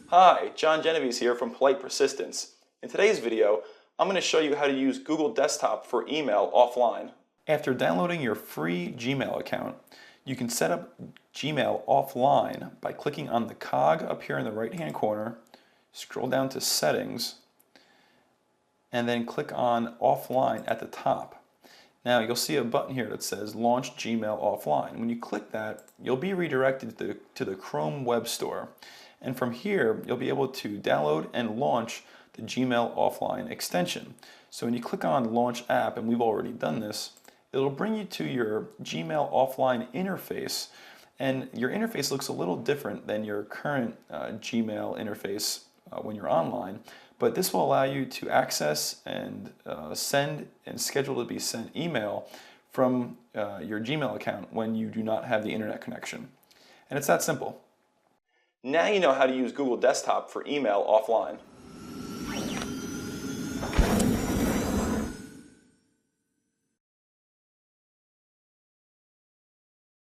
Hi, John Genovese here from Polite Persistence. In today's video, I'm going to show you how to use Google Desktop for email offline. After downloading your free Gmail account, you can set up Gmail offline by clicking on the cog up here in the right-hand corner, scroll down to Settings, and then click on Offline at the top. Now you'll see a button here that says Launch Gmail Offline. When you click that, you'll be redirected to the Chrome Web Store. And from here, you'll be able to download and launch the Gmail Offline extension. So when you click on Launch App, and we've already done this, it'll bring you to your Gmail Offline interface. And your interface looks a little different than your current Gmail interface when you're online. But this will allow you to access and send and schedule to be sent email from your Gmail account when you do not have the internet connection. And it's that simple. Now you know how to use Google Desktop for email offline.